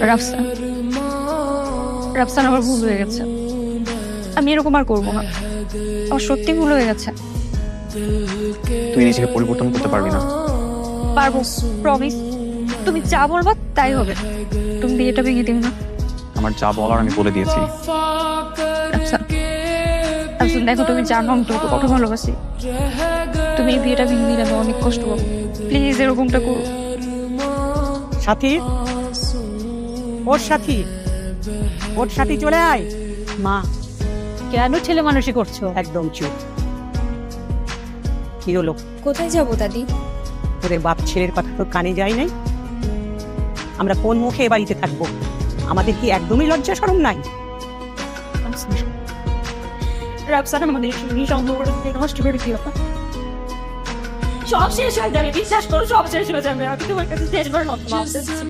রাফসান, রাফসান আমার ভুল হয়ে গেছে। আমি এরকম আর করবো না। আমার সত্যি ভুল হয়ে গেছে। তুই নিজেকে পরিবর্তন করতে পারবি না। পারবো, প্রমিস। তুমি যা বলবা তাই হবে। তুমি বিয়েটা ভেঙে দিও না। আমার যা বলার আমি বলে দিয়েছি। রাফসান, রাফসান দেখো, তুমি জানো আমি তোমাকে কত ভালোবাসি। তুমি এই বিয়েটা ভেঙে দিলে আমি অনেক কষ্ট পাবো। প্লিজ এরকমটা করো। সাথী, ওর সাথী, ওর সাথী চলে আয়। মা, কেন ছেলে মানুষই করছো? একদম চুপ। কি হলো? কোথায় যাবো দাদি? তোদের বাপ ছেলের কথা তো কানে যায় নাই। আমরা কোন মুখে এ বাড়িতে থাকবো? আমাদের কি একদমই লজ্জা শরম নাই? রাফসান আমাদের সম্পর্কটা নষ্ট করে দিও না। সব শেষ হয়ে যাবে, বিশ্বাস করো, সব শেষ হয়ে যাবে। আমি তোমার কাছে শেষবার মতো